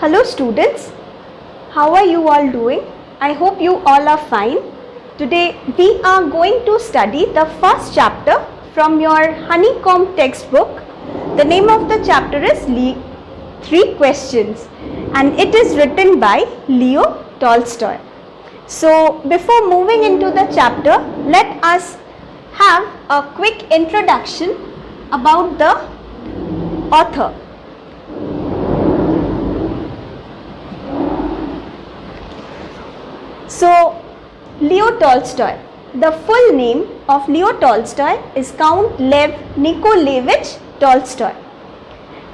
Hello students, how are you all doing? I hope you all are fine. Today we are going to study the first chapter from your Honeycomb textbook. The name of the chapter is Three Questions and it is written by Leo Tolstoy. So before moving into the chapter, let us have a quick introduction about the author. So, Leo Tolstoy. The full name of Leo Tolstoy is Count Lev Nikolaevich Tolstoy,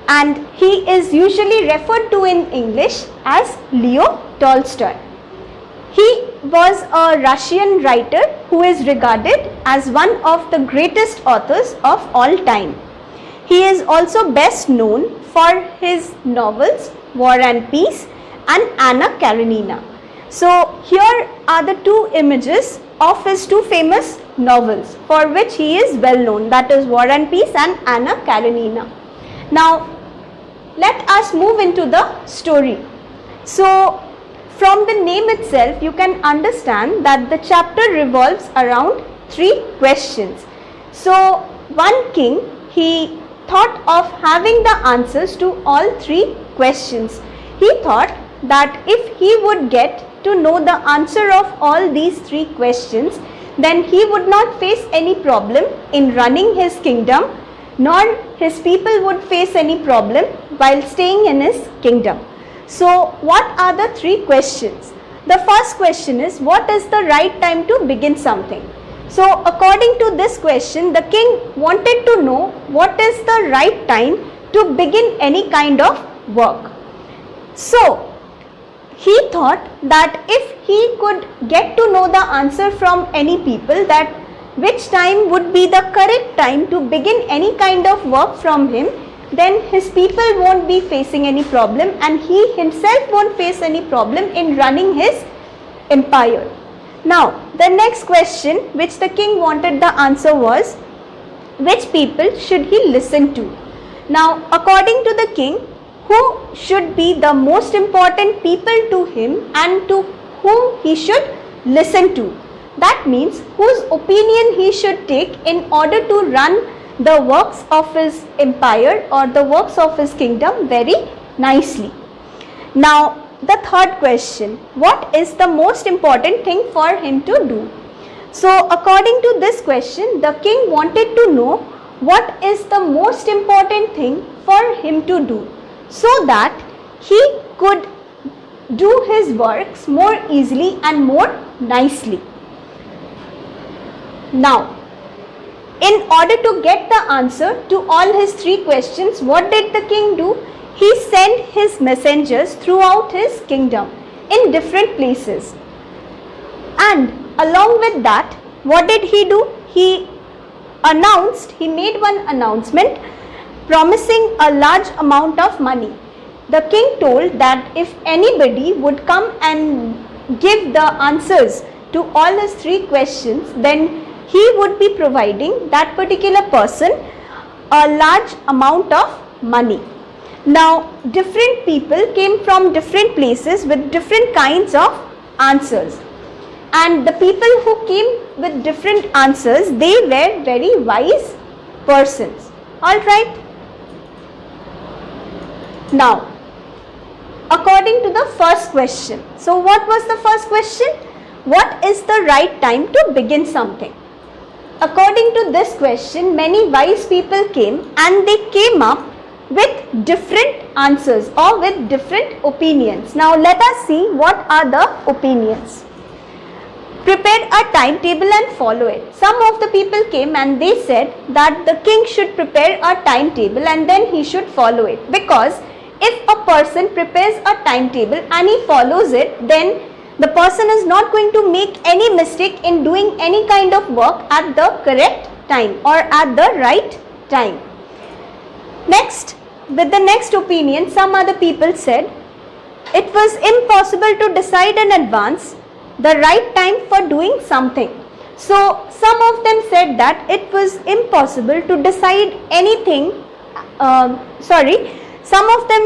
and he is usually referred to in English as Leo Tolstoy. He was a Russian writer who is regarded as one of the greatest authors of all time. He is also best known for his novels War and Peace and Anna Karenina. So here are the two images of his two famous novels for which he is well known, that is War and Peace and Anna Karenina. Now let us move into the story. So from the name itself you can understand that the chapter revolves around three questions. So one king, he thought of having the answers to all three questions. He thought that if he would get to know the answer of all these three questions, then he would not face any problem in running his kingdom, nor his people would face any problem while staying in his kingdom. So what are the three questions? The first question is, what is the right time to begin something? So according to this question, the king wanted to know what is the right time to begin any kind of work. So he thought that if he could get to know the answer from any people, that which time would be the correct time to begin any kind of work from him, then his people won't be facing any problem and he himself won't face any problem in running his empire. Now the next question which the king wanted the answer was, which people should he listen to? Now according to the king, who should be the most important people to him and to whom he should listen to? That means whose opinion he should take in order to run the works of his empire or the works of his kingdom very nicely. Now the third question, what is the most important thing for him to do? So according to this question, the king wanted to know what is the most important thing for him to do, so that he could do his works more easily and more nicely. Now, in order to get the answer to all his three questions, what did the king do? He sent his messengers throughout his kingdom in different places. And along with that, what did he do? He made one announcement promising a large amount of money. The king told that if anybody would come and give the answers to all his three questions, then he would be providing that particular person a large amount of money. Now different people came from different places with different kinds of answers, and the people who came with different answers, they were very wise persons. Alright. Now, according to the first question, so what was the first question? What is the right time to begin something? According to this question, many wise people came and they came up with different answers or with different opinions. Now let us see what are the opinions. Prepare a timetable and follow it. Some of the people came and they said that the king should prepare a timetable and then he should follow it, because if a person prepares a timetable and he follows it, then the person is not going to make any mistake in doing any kind of work at the correct time or at the right time. Next, with the next opinion, some other people said it was impossible to decide in advance the right time for doing something. So some of them said that it was impossible to decide anything, some of them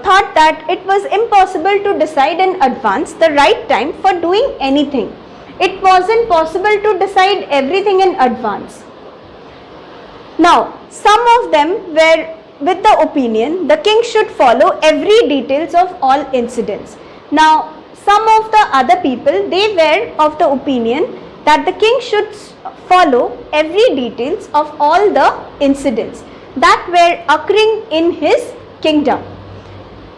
thought that it was impossible to decide in advance the right time for doing anything. It wasn't possible to decide everything in advance. Now, some of them were with the opinion the king should follow every details of all incidents. Now, some of the other people, they were of the opinion that the king should follow every details of all the incidents that were occurring in his kingdom.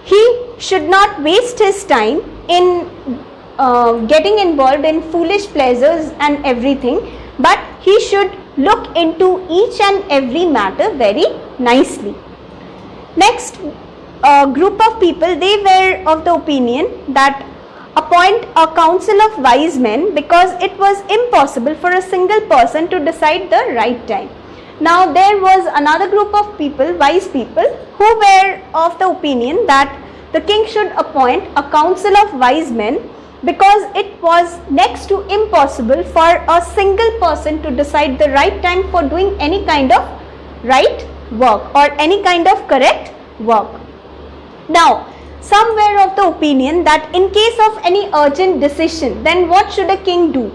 He should not waste his time in getting involved in foolish pleasures and everything, but he should look into each and every matter very nicely. Next group of people, they were of the opinion that appoint a council of wise men because it was impossible for a single person to decide the right time. Now, there was another group of people, wise people, who were of the opinion that the king should appoint a council of wise men because it was next to impossible for a single person to decide the right time for doing any kind of right work or any kind of correct work. Now, some were of the opinion that in case of any urgent decision, then what should a king do?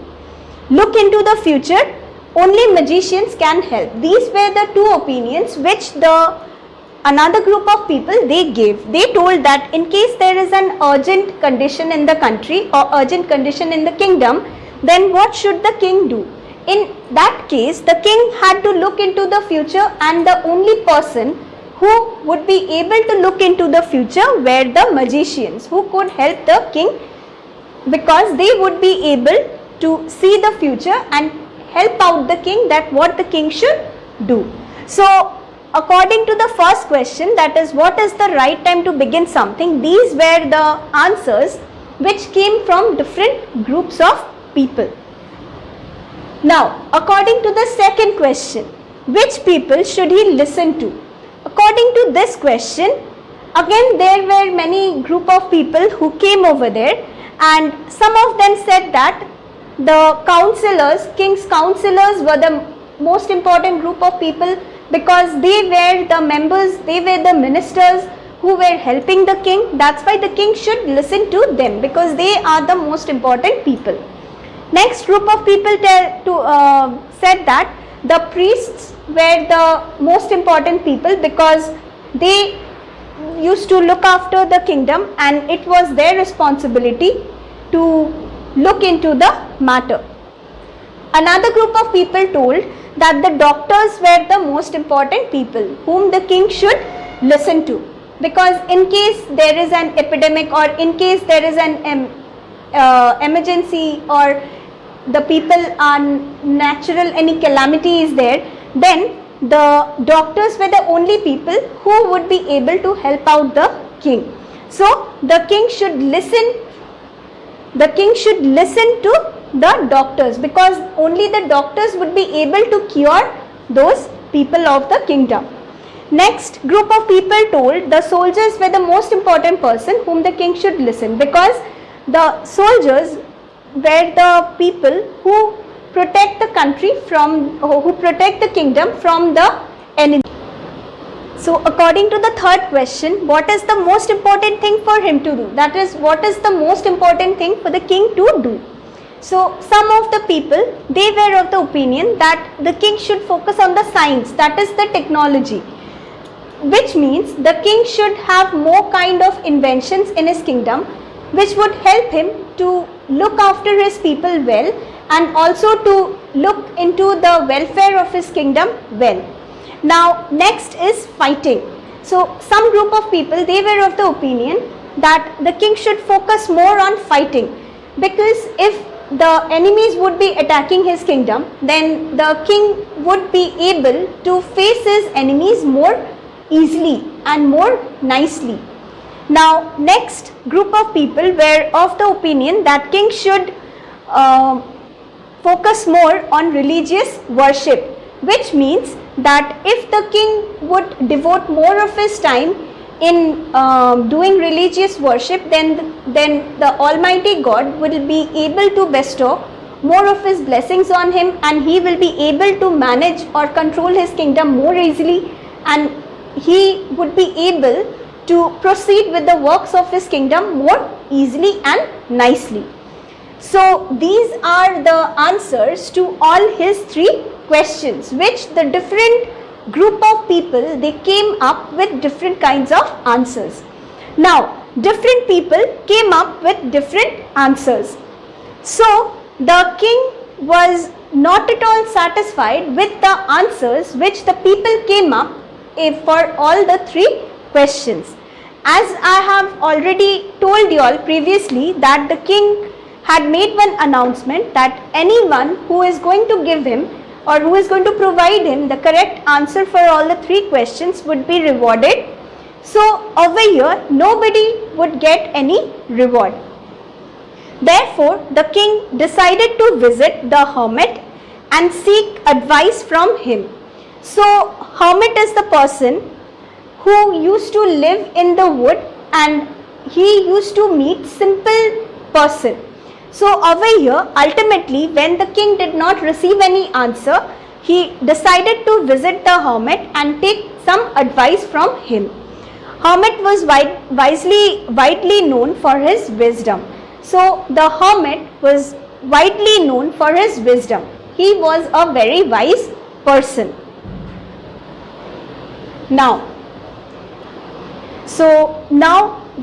Look into the future. Only magicians can help. These were the two opinions which another group of people they gave. They told that in case there is an urgent condition in the country or urgent condition in the kingdom, then what should the king do? In that case, the king had to look into the future, and the only person who would be able to look into the future were the magicians who could help the king, because they would be able to see the future and help out the king that what the king should do. So, according to the first question, that is what is the right time to begin something, these were the answers which came from different groups of people. Now, according to the second question, which people should he listen to? According to this question, again there were many group of people who came over there, and some of them said that the counselors, king's counselors were the most important group of people because they were the members, they were the ministers who were helping the king. That's why the king should listen to them because they are the most important people. Next group of people said that the priests were the most important people because they used to look after the kingdom and it was their responsibility to look into the matter. Another group of people told that the doctors were the most important people whom the king should listen to, because in case there is an epidemic or in case there is an emergency or the people are natural, any calamity is there, then the doctors were the only people who would be able to help out the king. So the king should listen to the doctors because only the doctors would be able to cure those people of the kingdom. Next group of people told the soldiers were the most important person whom the king should listen, because the soldiers were the people who protect the country from, who protect the kingdom from the enemy. So according to the third question, what is the most important thing for him to do? That is, what is the most important thing for the king to do? So some of the people, they were of the opinion that the king should focus on the science, that is the technology, which means the king should have more kind of inventions in his kingdom which would help him to look after his people well and also to look into the welfare of his kingdom well. Now next is fighting. So some group of people, they were of the opinion that the king should focus more on fighting, because if the enemies would be attacking his kingdom, then the king would be able to face his enemies more easily and more nicely. Now next group of people were of the opinion that king should focus more on religious worship, which means that if the king would devote more of his time in doing religious worship, then the Almighty God will be able to bestow more of his blessings on him and he will be able to manage or control his kingdom more easily, and he would be able to proceed with the works of his kingdom more easily and nicely. So these are the answers to all his 3 questions, which the different group of people, they came up with different kinds of answers. Now different people came up with different answers. So the king was not at all satisfied with the answers which the people came up for all the 3 questions. As I have already told you all previously that the king had made one announcement that anyone who is going to give him or who is going to provide him the correct answer for all the 3 questions would be rewarded. So over here nobody would get any reward. Therefore the king decided to visit the hermit and seek advice from him. So hermit is the person who used to live in the wood and he used to meet simple person. So over here ultimately when the king did not receive any answer, he decided to visit the hermit and take some advice from him. Hermit was widely known for his wisdom. So the hermit was widely known for his wisdom. He was a very wise person. Now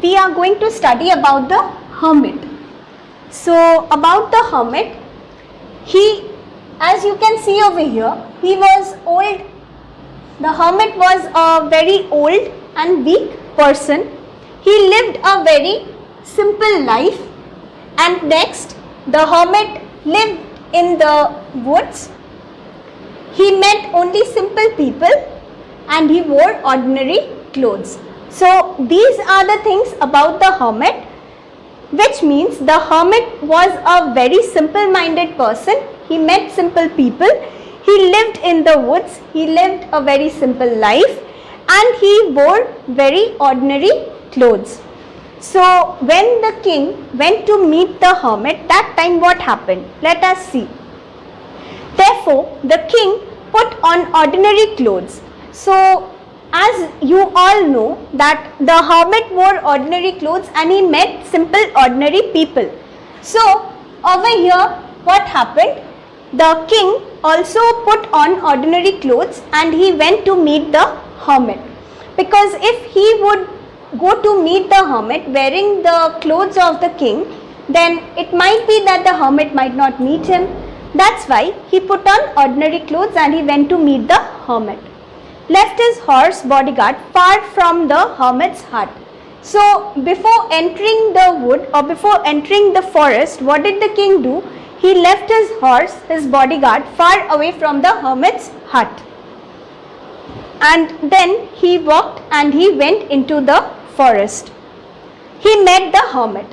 we are going to study about the hermit. So about the hermit, he, as you can see over here, he was old. The hermit was a very old and weak person. He lived a very simple life, and next the hermit lived in the woods. He met only simple people and he wore ordinary clothes. So these are the things about the hermit, which means the hermit was a very simple-minded person. He met simple people, he lived in the woods, he lived a very simple life, and he wore very ordinary clothes. So when the king went to meet the hermit, that time what happened? Let us see. Therefore the king put on ordinary clothes. So as you all know that the hermit wore ordinary clothes and he met simple ordinary people. So over here what happened? The king also put on ordinary clothes and he went to meet the hermit. Because if he would go to meet the hermit wearing the clothes of the king, then it might be that the hermit might not meet him. That's why he put on ordinary clothes and he went to meet the hermit. Left his horse bodyguard far from the hermit's hut. So before entering the wood or before entering the forest, what did the king do? He left his horse, his bodyguard, far away from the hermit's hut. And then he walked and he went into the forest. He met the hermit.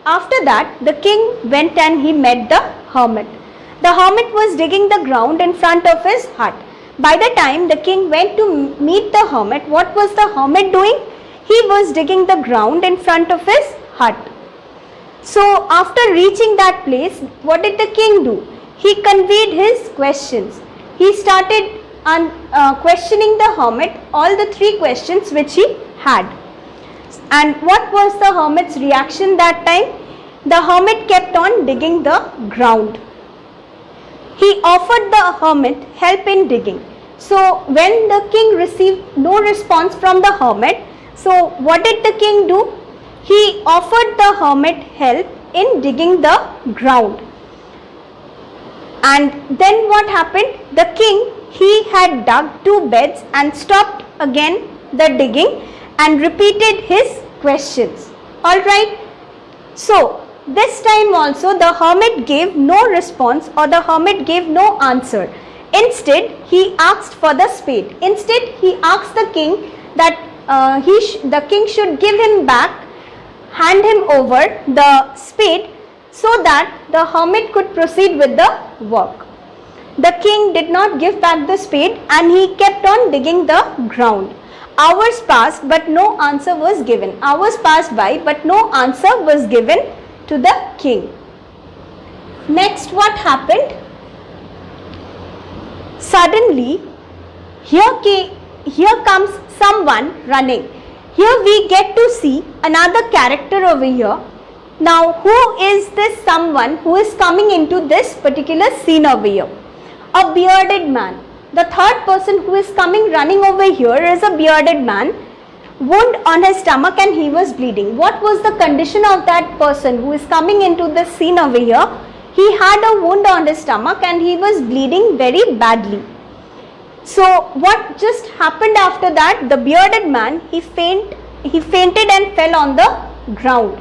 After that, the king went and he met the hermit. The hermit was digging the ground in front of his hut. By the time the king went to meet the hermit, what was the hermit doing? He was digging the ground in front of his hut. So after reaching that place, what did the king do? He conveyed his questions. He started questioning the hermit all the 3 questions which he had. And what was the hermit's reaction that time? The hermit kept on digging the ground. He offered the hermit help in digging. So when the king received no response from the hermit, so what did the king do? He offered the hermit help in digging the ground. And then what happened? The king, he had dug 2 beds and stopped again the digging and repeated his questions. Alright. So this time also the hermit gave no response or the hermit gave no answer. Instead he asked for the spade. Instead he asked the king that the king should give him back, hand him over the spade so that the hermit could proceed with the work. The king did not give back the spade and he kept on digging the ground. Hours passed but no answer was given. Hours passed by but no answer was given to the king. Next what happened? Suddenly here here comes someone running. Here we get to see another character over here. Now, who is this someone who is coming into this particular scene over here? A bearded man. The third person who is coming running over here is a bearded man, wound on his stomach and he was bleeding. What was the condition of that person who is coming into the scene over here? He had a wound on his stomach and he was bleeding very badly. So what just happened after that? The bearded man, he fainted and fell on the ground.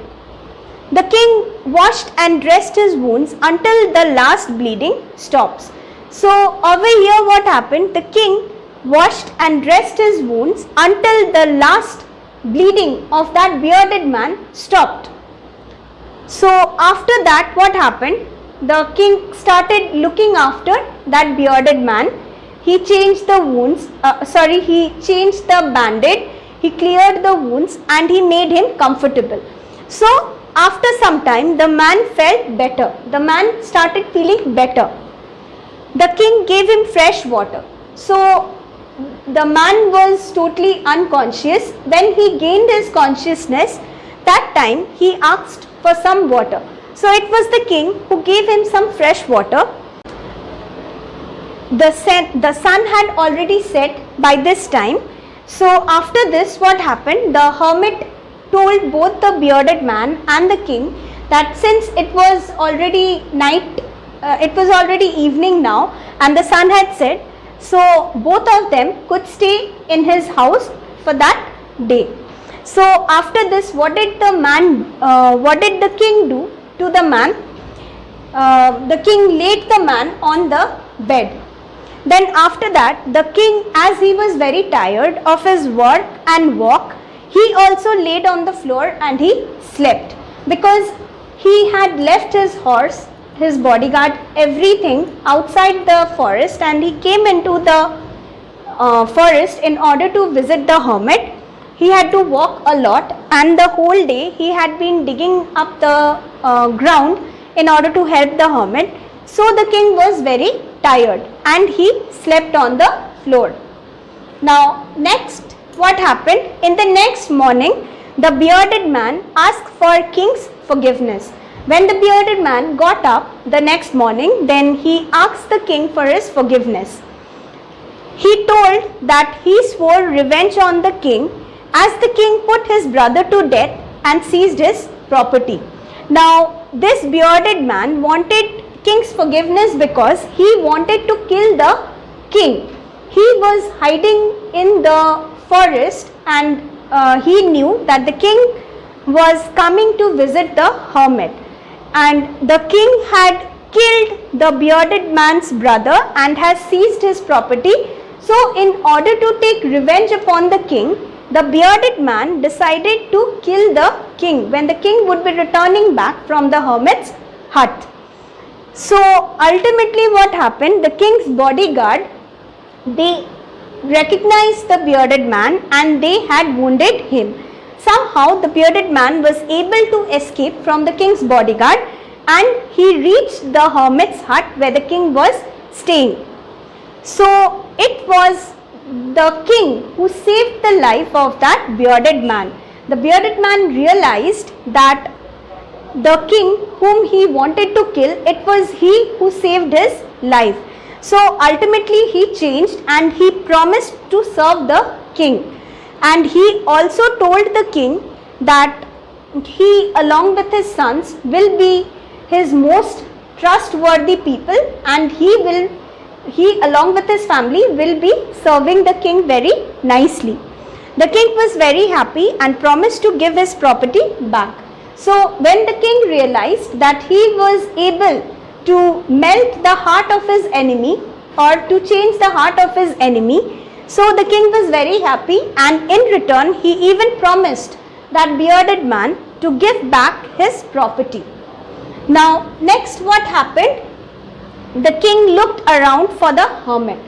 The king washed and dressed his wounds until the last bleeding stops. So over here what happened? The king washed and dressed his wounds until the last bleeding of that bearded man stopped. So after that what happened? The king started looking after that bearded man. He changed the wounds, he changed the band-aid, he cleared the wounds and he made him comfortable. So after some time the man felt better. The man started feeling better. The king gave him fresh water. So the man was totally unconscious. When he gained his consciousness, that time he asked for some water. So it was the king who gave him some fresh water. The sun had already set by this time. So after this what happened? The hermit told both the bearded man and the king that since it was already night, it was already evening now and the sun had set, so both of them could stay in his house for that day. So after this, what did the king do to the man? The king laid the man on the bed. Then after that, the king, as he was very tired of his work and walk, he also laid on the floor and he slept, because he had left his horse, his bodyguard, everything outside the forest, and he came into the forest in order to visit the hermit. He had to walk a lot and the whole day he had been digging up the ground in order to help the hermit. So the king was very tired and he slept on the floor. Now next, what happened? In the next morning, the bearded man asked for king's forgiveness. When the bearded man got up the next morning, then he asked the king for his forgiveness. He told that he swore revenge on the king as the king put his brother to death and seized his property. Now this bearded man wanted king's forgiveness because he wanted to kill the king. He was hiding in the forest and he knew that the king was coming to visit the hermit, and the king had killed the bearded man's brother and has seized his property. So in order to take revenge upon the king, the bearded man decided to kill the king when the king would be returning back from the hermit's hut. So ultimately what happened? The king's bodyguard, they recognized the bearded man and they had wounded him. Somehow the bearded man was able to escape from the king's bodyguard and he reached the hermit's hut where the king was staying. So it was the king who saved the life of that bearded man. The bearded man realized that the king whom he wanted to kill, it was he who saved his life. So ultimately he changed and he promised to serve the king. And he also told the king that he along with his sons will be his most trustworthy people, and he along with his family will be serving the king very nicely. The king was very happy and promised to give his property back. So when the king realized that he was able to melt the heart of his enemy or to change the heart of his enemy, so the king was very happy, and in return he even promised that bearded man to give back his property. Now next what happened? The king looked around for the hermit.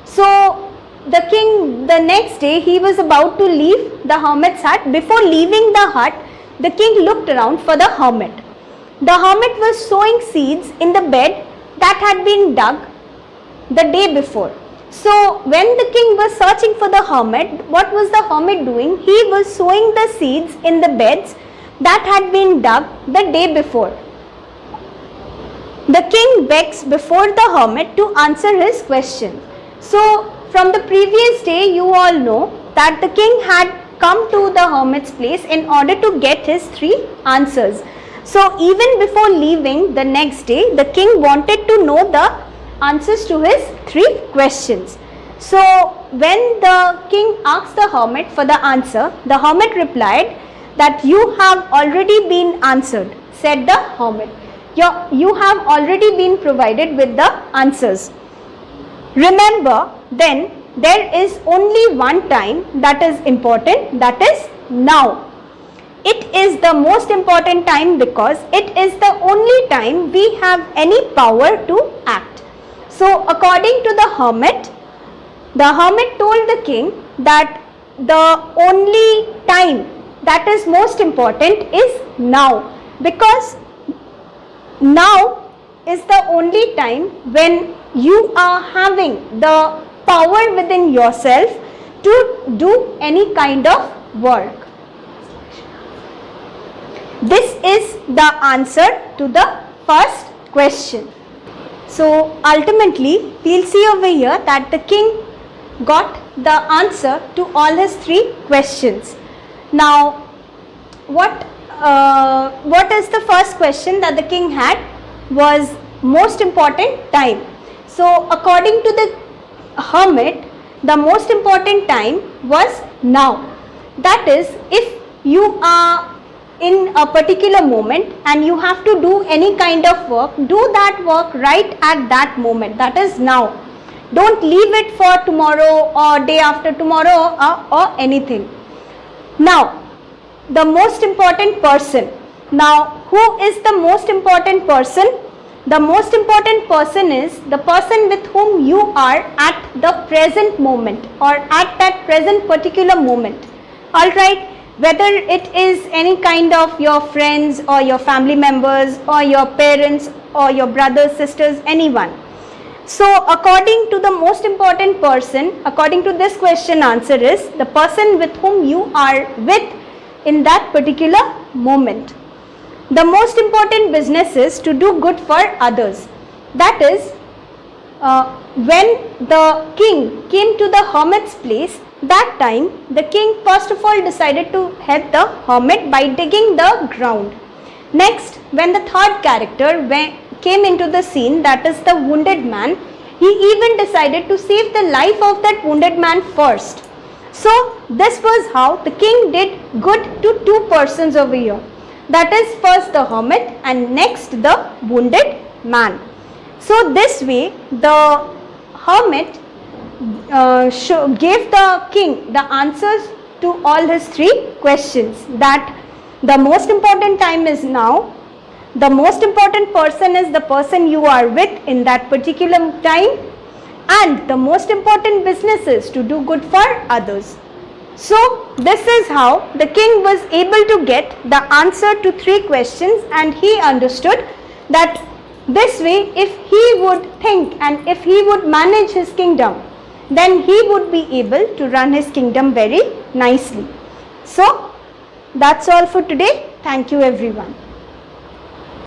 So the king, the next day he was about to leave the hermit's hut. Before leaving the hut, the king looked around for the hermit. The hermit was sowing seeds in the bed that had been dug the day before. So when the king was searching for the hermit, what was the hermit doing? He was sowing the seeds in the beds that had been dug the day before. The king begs before the hermit to answer his question. So from the previous day, you all know that the king had come to the hermit's place in order to get his 3 answers. So even before leaving the next day, the king wanted to know the answers to his 3 questions. So when the king asked the hermit for the answer, the hermit replied that you have already been answered, said the hermit. You have already been provided with the answers. Remember, then there is only one time that is important, that is now. It is the most important time because it is the only time we have any power to act. So according to the hermit told the king that the only time that is most important is now, because now is the only time when you are having the power within yourself to do any kind of work. This is the answer to the first question. So ultimately, we'll see over here that the king got the answer to all his 3 questions. Now, what is the first question that the king had? Was most important time. So according to the hermit, the most important time was now. That is, if you are in a particular moment and you have to do any kind of work, do that work right at that moment, that is now. Don't leave it for tomorrow or day after tomorrow or anything. Now, the most important person. Now, who is the most important person? The most important person is the person with whom you are at the present moment or at that present particular moment. Alright, whether it is any kind of your friends or your family members or your parents or your brothers, sisters, anyone. So according to the most important person, according to this question, answer is the person with whom you are with in that particular moment. The most important business is to do good for others. That is, when the king came to the hermit's place, that time the king first of all decided to help the hermit by digging the ground. Next, when the third character came into the scene, that is the wounded man, he even decided to save the life of that wounded man first. So this was how the king did good to 2 persons over here. That is, first the hermit and next the wounded man. So this way the hermit gave the king the answers to all his 3 questions, that the most important time is now, the most important person is the person you are with in that particular time, and the most important business is to do good for others. So this is how the king was able to get the answer to 3 questions, and he understood that this way if he would think and if he would manage his kingdom, then he would be able to run his kingdom very nicely. So that's all for today. Thank you everyone.